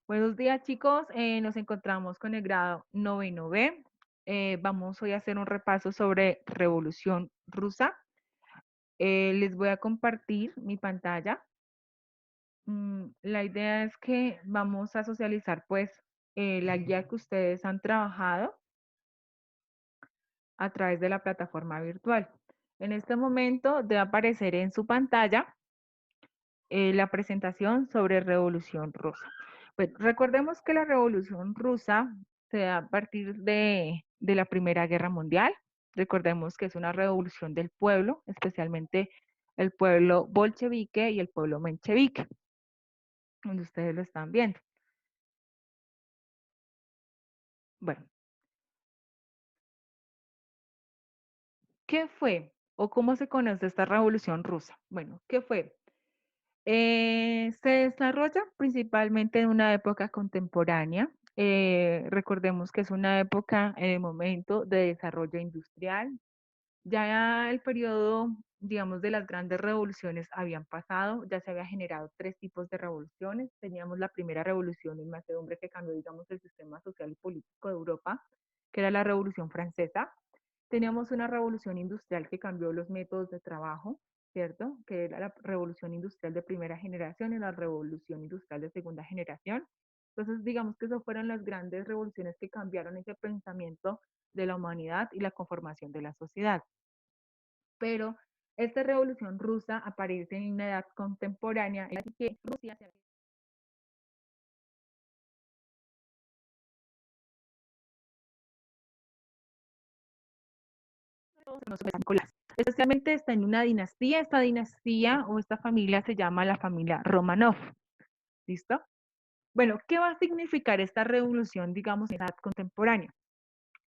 Buenos días, chicos. Nos encontramos con el grado noveno B. Vamos hoy a hacer un repaso sobre Revolución Rusa. Les voy a compartir mi pantalla. La idea es que vamos a socializar, pues, la guía que ustedes han trabajado a través de la plataforma virtual. En este momento debe aparecer en su pantalla la presentación sobre Revolución Rusa. Pues recordemos que la Revolución Rusa se da a partir de la Primera Guerra Mundial. Recordemos que es una revolución del pueblo, especialmente el pueblo bolchevique y el pueblo menchevique, donde ustedes lo están viendo. Bueno, ¿qué fue o cómo se conoce esta Revolución Rusa? Bueno, ¿qué fue? Se desarrolla principalmente en una época contemporánea. Recordemos que es una época en el momento de desarrollo industrial. Ya el periodo, digamos, de las grandes revoluciones habían pasado, ya se había generado tres tipos de revoluciones. Teníamos la primera revolución en Macedonia que cambió, digamos, el sistema social y político de Europa, que era la Revolución Francesa. Teníamos una revolución industrial que cambió los métodos de trabajo, ¿cierto? Que era la revolución industrial de primera generación y la revolución industrial de segunda generación. Entonces, digamos que esas fueron las grandes revoluciones que cambiaron ese pensamiento de la humanidad y la conformación de la sociedad. Pero esta revolución rusa aparece en una edad contemporánea, en la que Rusia se Nicolás. Especialmente está en una dinastía, esta dinastía o esta familia se llama la familia Romanov. ¿Listo? Bueno, ¿qué va a significar esta revolución, digamos, en la edad contemporánea?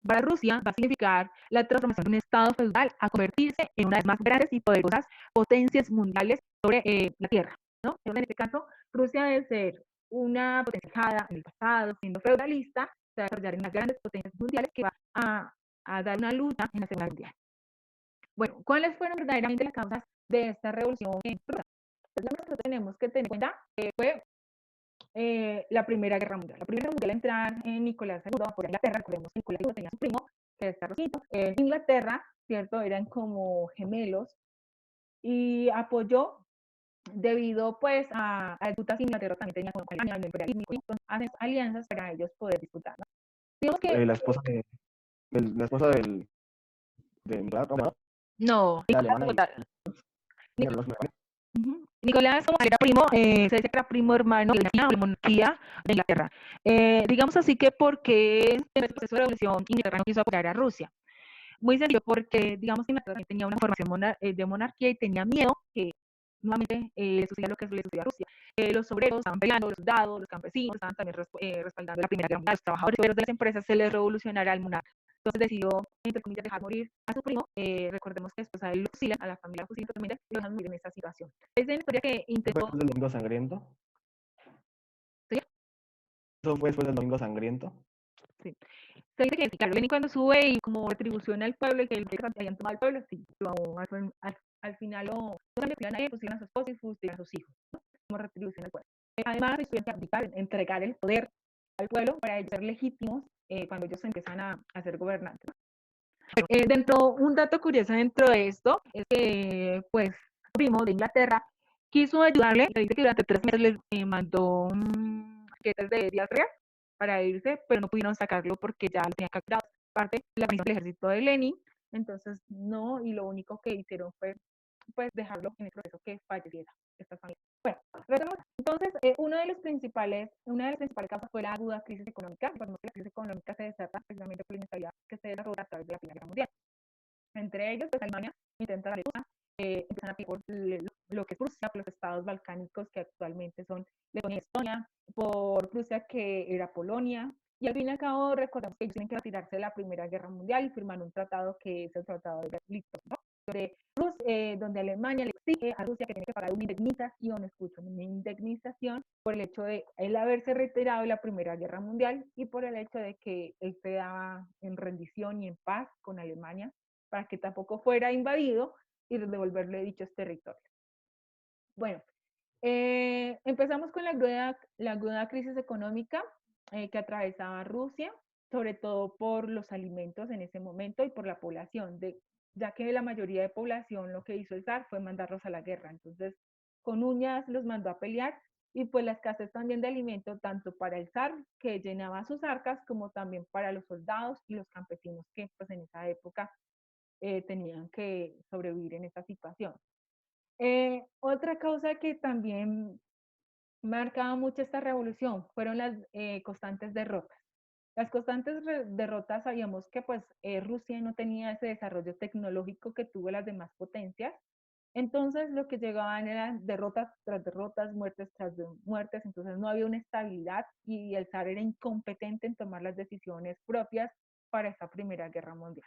Para Rusia va a significar la transformación de un estado feudal a convertirse en una de las más grandes y poderosas potencias mundiales sobre la Tierra, ¿no? En este caso, Rusia debe ser una potencia fijada en el pasado, siendo feudalista, se va a desarrollar en las grandes potencias mundiales que va a dar una lucha en la Segunda Guerra Mundial. Bueno, ¿cuáles fueron verdaderamente las causas de esta revolución rusa? Pues lo que tenemos que tener en cuenta fue la Primera Guerra Mundial. La Primera Guerra Mundial entrar en Nicolás II por Inglaterra, recordemos que Nicolás II tenía su primo, que es Carlosito, en Inglaterra, ¿cierto? Eran como gemelos y apoyó debido pues a disputas que Inglaterra también tenía con Alemania, el imperialismo, y entonces hacen alianzas para ellos poder disputar, ¿no? Digamos que La esposa la esposa de Nicolás Romanov no, era Nicolás alemana y Nicolás, Nicolás era primo, se dice que era primo hermano de la monarquía de Inglaterra. Digamos así que porque en el proceso de revolución Inglaterra no quiso apoyar a Rusia. Muy sencillo, porque digamos que Inglaterra tenía una formación de monarquía y tenía miedo que nuevamente le sucediera lo que le sucedió a Rusia. Los obreros estaban peleando, los soldados, los campesinos estaban también respaldando la Primera Guerra Mundial, los trabajadores de las empresas se les revolucionara al monarca. Entonces decidió, entre comillas, dejar morir a su primo. Recordemos que después a él lo fusilan, a la familia fusilan también, lo dejan morir en esta situación. Es una historia que fue intentó... después del Domingo Sangriento. ¿Sí? Eso fue después del Domingo Sangriento. Sí. Se dice que, claro, Lenin cuando sube y como retribución al pueblo y que habían tomado al pueblo, sí, al final lo fusilan a él, fusilan a su esposa y fusilan a sus hijos, ¿no? Como retribución al pueblo. Además, tuvieron que abdicar, entregar el poder al pueblo para ellos ser legítimos cuando ellos empiezan a ser gobernantes, ¿no? Un dato curioso dentro de esto es que, pues, primo de Inglaterra quiso ayudarle, le dice que durante 3 meses les mandó paquetes de días reales para irse, pero no pudieron sacarlo porque ya lo tenían capturado. Parte de la misión del ejército de Lenin, entonces no, y lo único que hicieron fue pues dejarlo en el proceso que falleciera esta familia. Bueno, entonces una de las principales causas fue la aguda crisis económica. La crisis económica se desata precisamente por la inestabilidad que se desarrolla a través de la Primera Guerra Mundial. Entre ellos, pues Alemania intenta la Rusia, empiezan a pedir por lo que es Rusia, por los estados balcánicos que actualmente son Letonia y Estonia, por Prusia que era Polonia, y al fin y al cabo recordemos que ellos tienen que retirarse de la Primera Guerra Mundial y firmar un tratado que es el Tratado de Brest-Litovsk, ¿no? Donde Alemania le exige a Rusia que tiene que pagar una indemnización por el hecho de él haberse retirado de la Primera Guerra Mundial y por el hecho de que él quedaba en rendición y en paz con Alemania para que tampoco fuera invadido y devolverle dichos territorios. Bueno, Empezamos con la aguda crisis económica que atravesaba Rusia, sobre todo por los alimentos en ese momento y por la población, ya que la mayoría de población lo que hizo el zar fue mandarlos a la guerra. Entonces, con uñas los mandó a pelear y pues la escasez también de alimento, tanto para el zar, que llenaba sus arcas, como también para los soldados y los campesinos que pues en esa época tenían que sobrevivir en esta situación. Otra causa que también marcaba mucho esta revolución fueron las constantes derrotas. Las constantes derrotas, sabíamos que pues Rusia no tenía ese desarrollo tecnológico que tuvo las demás potencias, entonces lo que llegaban eran derrotas tras derrotas, muertes tras muertes, entonces no había una estabilidad y el zar era incompetente en tomar las decisiones propias para esta Primera Guerra Mundial.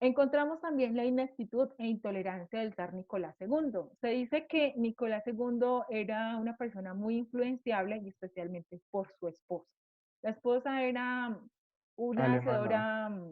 Encontramos también la ineptitud e intolerancia del zar Nicolás II. Se dice que Nicolás II era una persona muy influenciable y especialmente por su esposa. La esposa era una Alemana. hacedora,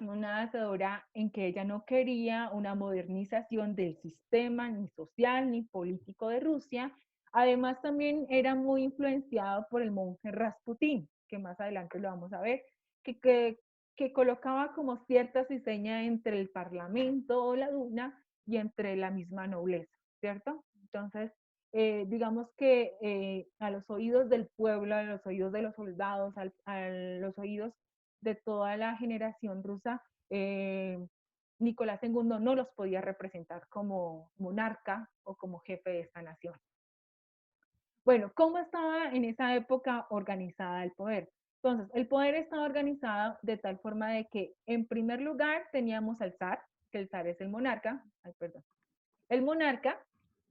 una hacedora en que ella no quería una modernización del sistema ni social ni político de Rusia. Además también era muy influenciado por el monje Rasputín, que más adelante lo vamos a ver, que, que que colocaba como cierta ciseña entre el parlamento o la duna y entre la misma nobleza, ¿cierto? Entonces, digamos que a los oídos del pueblo, a los oídos de los soldados, a los oídos de toda la generación rusa, Nicolás II no los podía representar como monarca o como jefe de esta nación. Bueno, ¿cómo estaba en esa época organizada el poder? Entonces, el poder estaba organizado de tal forma de que, en primer lugar, teníamos al zar, que el zar es el monarca, ay, perdón, el monarca,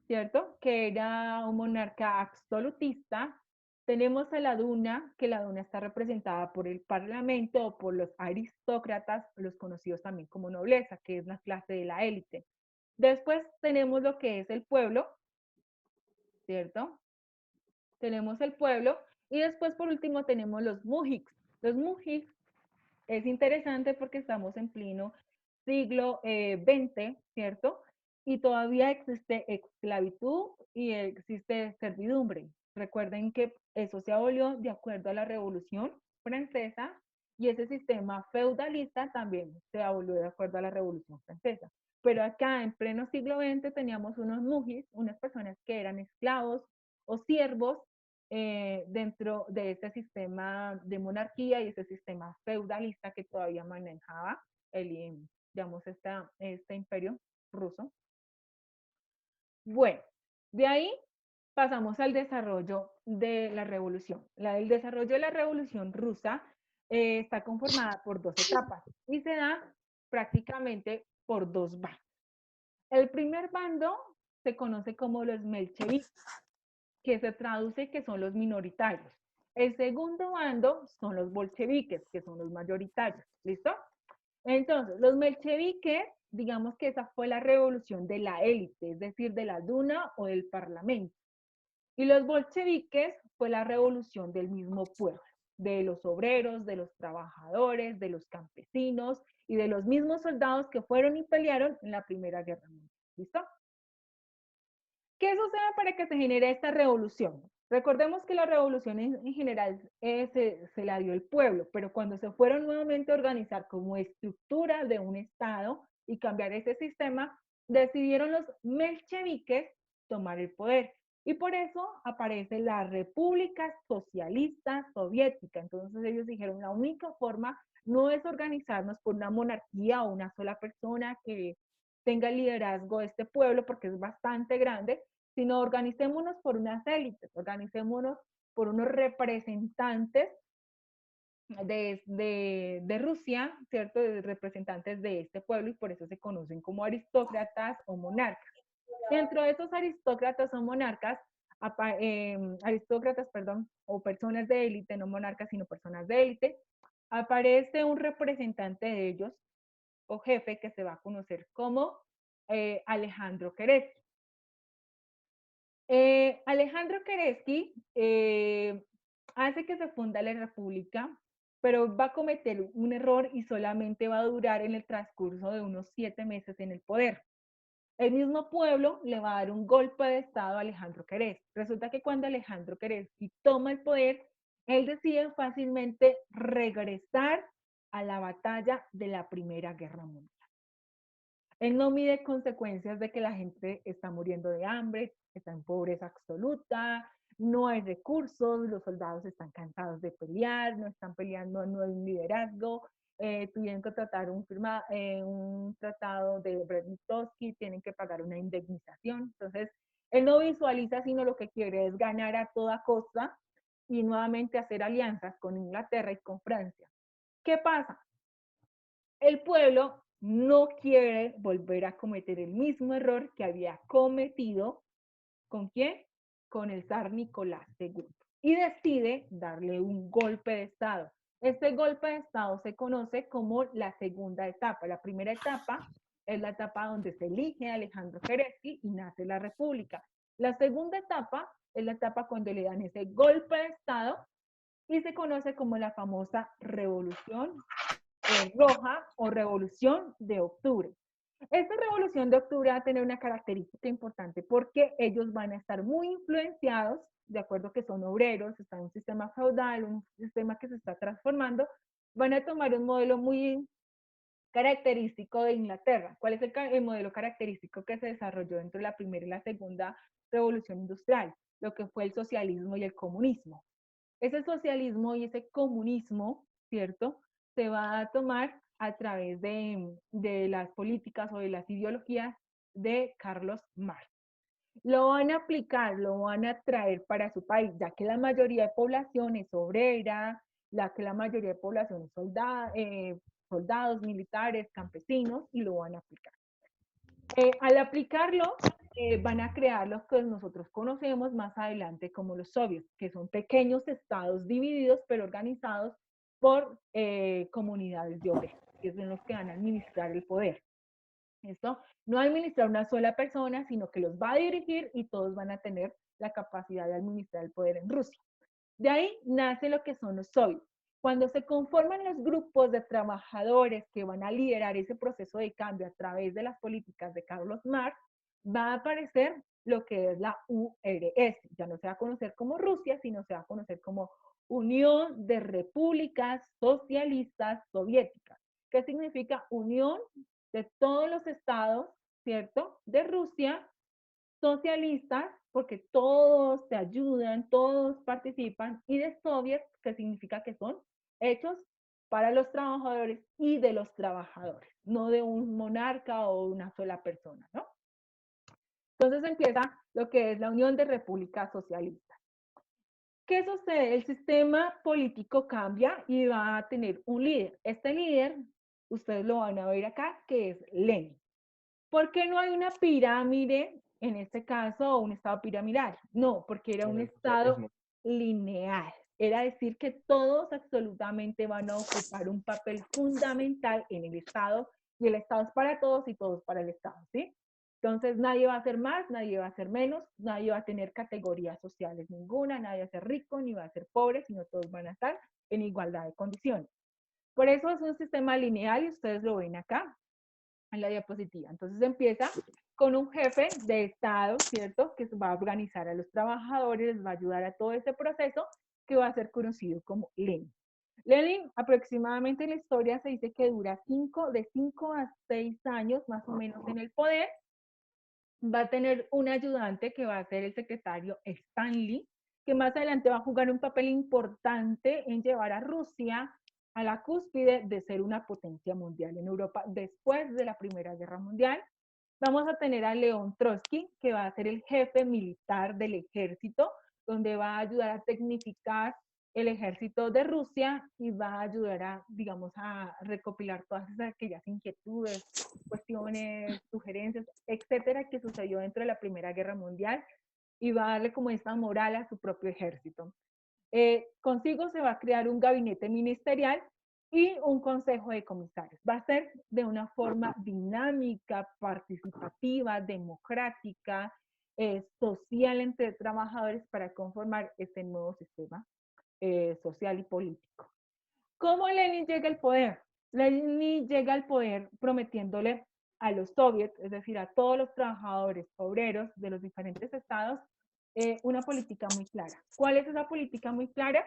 ¿cierto? Que era un monarca absolutista. Tenemos a la duna, que la duna está representada por el parlamento o por los aristócratas, los conocidos también como nobleza, que es la clase de la élite. Después tenemos lo que es el pueblo, ¿cierto? Tenemos el pueblo y después por último tenemos los mujiks. Los mujiks es interesante porque estamos en pleno siglo XX, ¿cierto? Y todavía existe esclavitud y existe servidumbre. Recuerden que eso se abolió de acuerdo a la Revolución Francesa y ese sistema feudalista también se abolió de acuerdo a la Revolución Francesa. Pero acá en pleno siglo XX teníamos unos mujis, unas personas que eran esclavos o siervos dentro de este sistema de monarquía y ese sistema feudalista que todavía manejaba el, digamos, este imperio ruso. Bueno, de ahí pasamos al desarrollo de la revolución. El desarrollo de la revolución rusa está conformada por dos etapas y se da prácticamente por dos bandos. El primer bando se conoce como los mencheviques, que se traduce que son los minoritarios. El segundo bando son los bolcheviques, que son los mayoritarios. ¿Listo? Entonces, los mencheviques, digamos que esa fue la revolución de la élite, es decir, de la duna o del parlamento. Y los bolcheviques fue la revolución del mismo pueblo, de los obreros, de los trabajadores, de los campesinos y de los mismos soldados que fueron y pelearon en la Primera Guerra Mundial. ¿Listo? ¿Qué sucede para que se genere esta revolución? Recordemos que la revolución en general se la dio el pueblo, pero cuando se fueron nuevamente a organizar como estructura de un Estado y cambiar ese sistema, decidieron los mencheviques tomar el poder. Y por eso aparece la República Socialista Soviética. Entonces ellos dijeron, la única forma no es organizarnos por una monarquía o una sola persona que tenga el liderazgo de este pueblo, porque es bastante grande, sino organicémonos por unas élites, organicémonos por unos representantes de Rusia, ¿cierto? De representantes de este pueblo y por eso se conocen como aristócratas o monarcas. Dentro de esos aristócratas o monarcas, aristócratas, perdón, o personas de élite, no monarcas, sino personas de élite, aparece un representante de ellos o jefe que se va a conocer como Alejandro Kerensky. Alejandro Kerensky hace que se funda la República, pero va a cometer un error y solamente va a durar en el transcurso de unos 7 meses en el poder. El mismo pueblo le va a dar un golpe de estado a Alejandro Kerensky. Resulta que cuando Alejandro Kerensky toma el poder, él decide fácilmente regresar a la batalla de la Primera Guerra Mundial. Él no mide consecuencias de que la gente está muriendo de hambre, está en pobreza absoluta, no hay recursos, los soldados están cansados de pelear, no están peleando, no hay un liderazgo, tuvieron que tratar un tratado de Brest-Litovsk, tienen que pagar una indemnización. Entonces, él no visualiza, sino lo que quiere es ganar a toda costa y nuevamente hacer alianzas con Inglaterra y con Francia. ¿Qué pasa? El pueblo no quiere volver a cometer el mismo error que había cometido. ¿Con quién? Con el zar Nicolás II. Y decide darle un golpe de Estado. Este golpe de Estado se conoce como la segunda etapa. La primera etapa es la etapa donde se elige a Alejandro Kerensky y nace la República. La segunda etapa es la etapa cuando le dan ese golpe de Estado y se conoce como la famosa Revolución Roja o Revolución de Octubre. Esta Revolución de Octubre va a tener una característica importante porque ellos van a estar muy influenciados, de acuerdo que son obreros, está en un sistema feudal, un sistema que se está transformando, van a tomar un modelo muy característico de Inglaterra. ¿Cuál es el modelo característico que se desarrolló entre la primera y la segunda revolución industrial? Lo que fue el socialismo y el comunismo. Ese socialismo y ese comunismo, ¿cierto? Se va a tomar a través de las políticas o de las ideologías de Carlos Marx. Lo van a aplicar, lo van a traer para su país, ya que la mayoría de población es obrera, la mayoría de población es soldados, militares, campesinos, y lo van a aplicar. Al aplicarlo, van a crear los que nosotros conocemos más adelante como los soviets, que son pequeños estados divididos, pero organizados por comunidades de obreros, que son los que van a administrar el poder. Esto no administrar una sola persona, sino que los va a dirigir y todos van a tener la capacidad de administrar el poder en Rusia. De ahí nace lo que son los soviets. Cuando se conforman los grupos de trabajadores que van a liderar ese proceso de cambio a través de las políticas de Carlos Marx, va a aparecer lo que es la URS. Ya no se va a conocer como Rusia, sino se va a conocer como Unión de Repúblicas Socialistas Soviéticas. ¿Qué significa unión de todos los estados, ¿cierto? De Rusia, socialistas, porque todos te ayudan, todos participan, y de soviets, que significa que son hechos para los trabajadores y de los trabajadores, no de un monarca o una sola persona, ¿no? Entonces empieza lo que es la Unión de Repúblicas Socialistas. ¿Qué sucede? El sistema político cambia y va a tener un líder. Este líder, ustedes lo van a ver acá, que es Lenin. ¿Por qué no hay una pirámide, en este caso, o un estado piramidal? No, porque era un estado lineal. Era decir que todos absolutamente van a ocupar un papel fundamental en el estado, y el estado es para todos y todos para el estado, ¿sí? Entonces nadie va a ser más, nadie va a ser menos, nadie va a tener categorías sociales ninguna, nadie va a ser rico ni va a ser pobre, sino todos van a estar en igualdad de condiciones. Por eso es un sistema lineal y ustedes lo ven acá en la diapositiva. Entonces empieza con un jefe de Estado, ¿cierto? Que va a organizar a los trabajadores, les va a ayudar a todo este proceso que va a ser conocido como Lenin. Lenin, aproximadamente en la historia se dice que dura de 5 a 6 años más o menos en el poder. Va a tener un ayudante que va a ser el secretario Stanley, que más adelante va a jugar un papel importante en llevar a Rusia a la cúspide de ser una potencia mundial en Europa después de la Primera Guerra Mundial. Vamos a tener a León Trotsky, que va a ser el jefe militar del ejército, donde va a ayudar a tecnificar el ejército de Rusia y va a ayudar a, digamos, a recopilar todas aquellas inquietudes, cuestiones, sugerencias, etcétera, que sucedió dentro de la Primera Guerra Mundial, y va a darle como esta moral a su propio ejército. Consigo se va a crear un gabinete ministerial y un consejo de comisarios. Va a ser de una forma dinámica, participativa, democrática, social entre trabajadores para conformar este nuevo sistema social y político. ¿Cómo Lenin llega al poder? Lenin llega al poder prometiéndole a los soviets, es decir, a todos los trabajadores obreros de los diferentes estados, una política muy clara. ¿Cuál es esa política muy clara?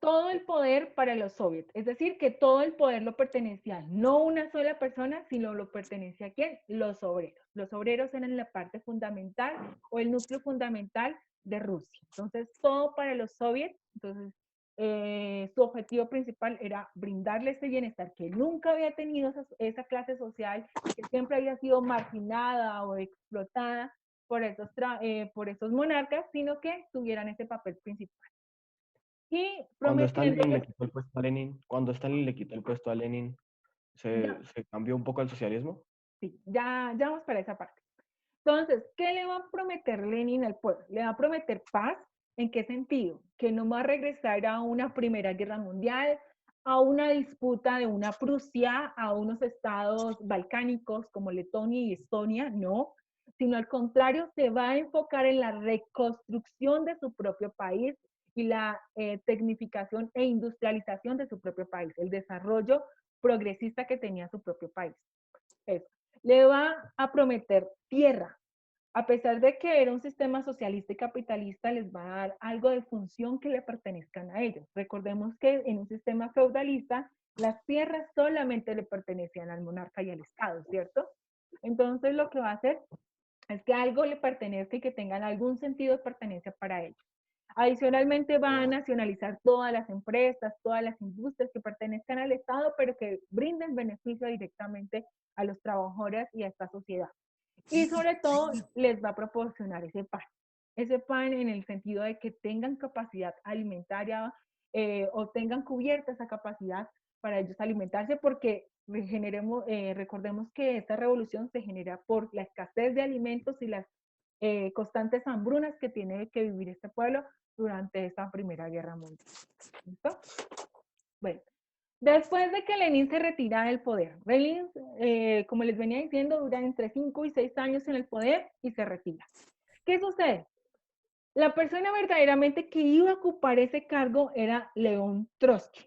Todo el poder para los soviets, es decir, que todo el poder lo pertenecía no una sola persona, sino lo pertenecía a quién, los obreros. Los obreros eran la parte fundamental o el núcleo fundamental de Rusia. Entonces, todo para los soviets. Entonces, su objetivo principal era brindarle ese bienestar que nunca había tenido esa clase social, que siempre había sido marginada o explotada por esos monarcas, sino que tuvieran ese papel principal. Y Cuando Stalin le prometiéndoles, quitó el puesto a Lenin, cuando Stalin le quitó el puesto a Lenin, ya, se cambió un poco el socialismo. sí, ya vamos para esa parte. Entonces, ¿qué le va a prometer Lenin al pueblo? Le va a prometer paz. ¿En qué sentido? Que no va a regresar a una primera guerra mundial, a una disputa de una Prusia, a unos estados balcánicos como Letonia y Estonia, no, sino al contrario, se va a enfocar en la reconstrucción de su propio país y la tecnificación e industrialización de su propio país, el desarrollo progresista que tenía su propio país. Eso. Le va a prometer tierra. A pesar de que era un sistema socialista y capitalista, les va a dar algo de función que le pertenezcan a ellos. Recordemos que en un sistema feudalista, las tierras solamente le pertenecían al monarca y al Estado, ¿cierto? Entonces lo que va a hacer es que algo le pertenezca y que tengan algún sentido de pertenencia para ellos. Adicionalmente va a nacionalizar todas las empresas, todas las industrias que pertenezcan al Estado, pero que brinden beneficio directamente a los trabajadores y a esta sociedad. Y sobre todo les va a proporcionar ese pan en el sentido de que tengan capacidad alimentaria o tengan cubierta esa capacidad para ellos alimentarse, porque recordemos que esta revolución se genera por la escasez de alimentos y las constantes hambrunas que tiene que vivir este pueblo durante esta Primera Guerra Mundial. ¿Listo? Bueno, después de que Lenin se retira del poder, Lenin, como les venía diciendo, dura entre 5 y 6 años en el poder y se retira. ¿Qué sucede? La persona verdaderamente que iba a ocupar ese cargo era León Trotsky.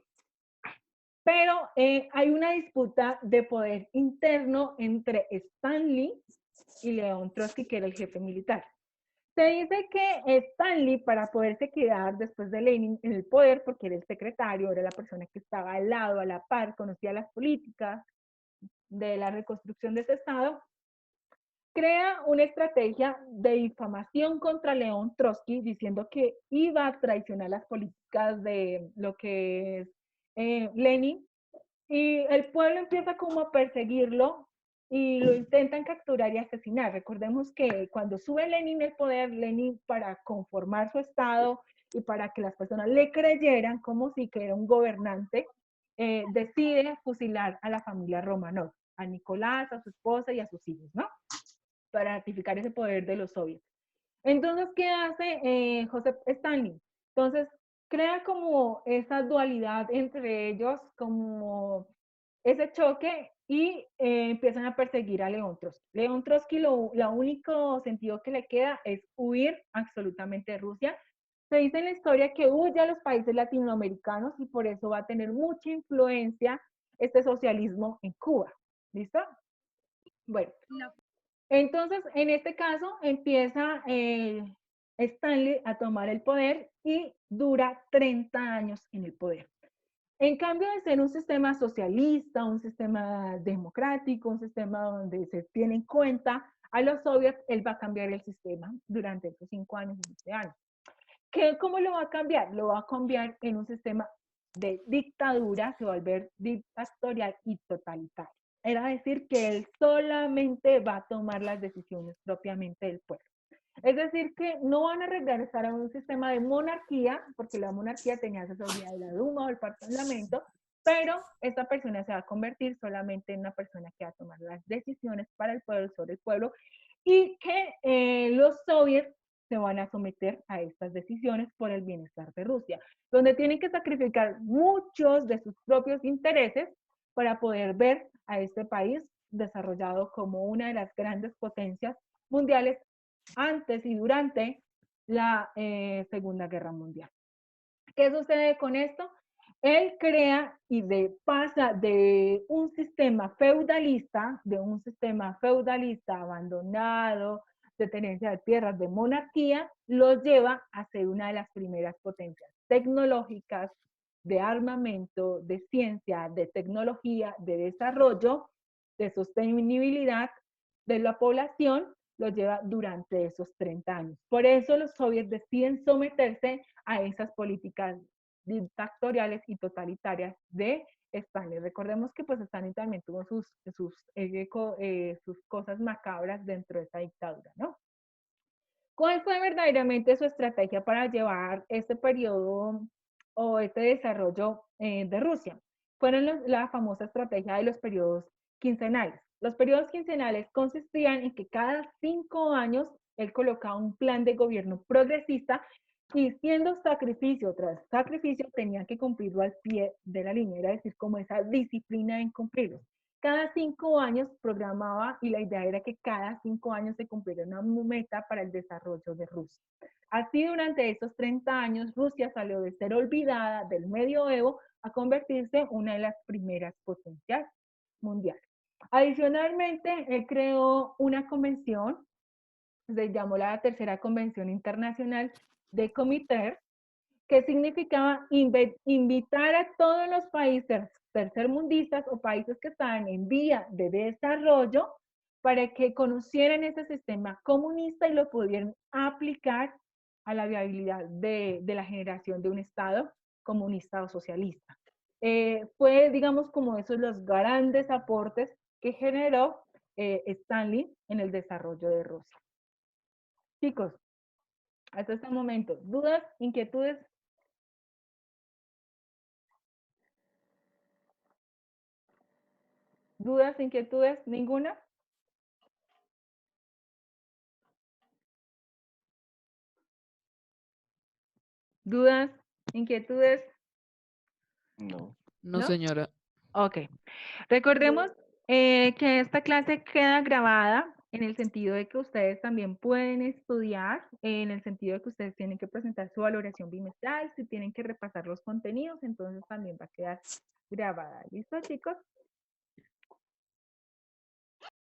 Pero hay una disputa de poder interno entre Stanley y León Trotsky, que era el jefe militar. Se dice que Stanley, para poderse quedar después de Lenin en el poder, porque era el secretario, era la persona que estaba al lado, a la par, conocía las políticas de la reconstrucción de ese Estado, crea una estrategia de difamación contra León Trotsky, diciendo que iba a traicionar las políticas de lo que es Lenin, y el pueblo empieza como a perseguirlo y lo intentan capturar y asesinar. Recordemos que cuando sube Lenin al poder, Lenin, para conformar su estado y para que las personas le creyeran como si que era un gobernante, decide fusilar a la familia Romanov, a Nicolás, a su esposa y a sus hijos, ¿no? Para ratificar ese poder de los soviets. Entonces, ¿qué hace Joseph Stalin? Entonces, crea como esa dualidad entre ellos, como ese choque y empiezan a perseguir a León Trotsky. León Trotsky, lo único sentido que le queda es huir absolutamente de Rusia. Se dice en la historia que huye a los países latinoamericanos y por eso va a tener mucha influencia este socialismo en Cuba. ¿Listo? Bueno, entonces, en este caso, empieza Stanley a tomar el poder y dura 30 años en el poder. En cambio de ser un sistema socialista, un sistema democrático, un sistema donde se tiene en cuenta a los soviets, él va a cambiar el sistema durante esos 5 años, 7 años. ¿Cómo lo va a cambiar? Lo va a cambiar en un sistema de dictadura, se va a volver dictatorial y totalitario. Era decir, que él solamente va a tomar las decisiones propiamente del pueblo. Es decir, que no van a regresar a un sistema de monarquía, porque la monarquía tenía asesoría de la Duma o el Parlamento, pero esta persona se va a convertir solamente en una persona que va a tomar las decisiones para el pueblo, sobre el pueblo, y que los soviets se van a someter a estas decisiones por el bienestar de Rusia, donde tienen que sacrificar muchos de sus propios intereses para poder ver a este país desarrollado como una de las grandes potencias mundiales antes y durante la Segunda Guerra Mundial. ¿Qué sucede con esto? Él crea y pasa de un sistema feudalista, abandonado, de tenencia de tierras, de monarquía, lo lleva a ser una de las primeras potencias tecnológicas, de armamento, de ciencia, de tecnología, de desarrollo, de sostenibilidad de la población, lo lleva durante esos 30 años. Por eso los soviets deciden someterse a esas políticas dictatoriales y totalitarias de Stalin. Recordemos que pues Stalin también tuvo sus cosas macabras dentro de esa dictadura, ¿no? ¿Cuál fue verdaderamente su estrategia para llevar este periodo o este desarrollo de Rusia? Fueron la famosa estrategia de los periodos quincenales. Los periodos quincenales consistían en que cada 5 años él colocaba un plan de gobierno progresista y siendo sacrificio tras sacrificio tenía que cumplirlo al pie de la línea, era decir, como esa disciplina en cumplirlo. Cada 5 años programaba y la idea era que cada 5 años se cumpliera una meta para el desarrollo de Rusia. Así, durante esos 30 años, Rusia salió de ser olvidada del medioevo a convertirse en una de las primeras potencias mundiales. Adicionalmente, él creó una convención, se llamó la Tercera Convención Internacional de Comité, que significaba invitar a todos los países tercermundistas o países que estaban en vía de desarrollo para que conocieran ese sistema comunista y lo pudieran aplicar a la viabilidad de la generación de un Estado comunista o socialista. Fue, digamos, como esos los grandes aportes que generó Stalin en el desarrollo de Rusia. Chicos, hasta este momento, ¿dudas, inquietudes? ¿Dudas, inquietudes? ¿Ninguna? ¿Dudas, inquietudes? No. No, ¿No? señora. Ok. Recordemos que esta clase queda grabada en el sentido de que ustedes también pueden estudiar, en el sentido de que ustedes tienen que presentar su valoración bimestral, si tienen que repasar los contenidos, entonces también va a quedar grabada. ¿Listo, chicos?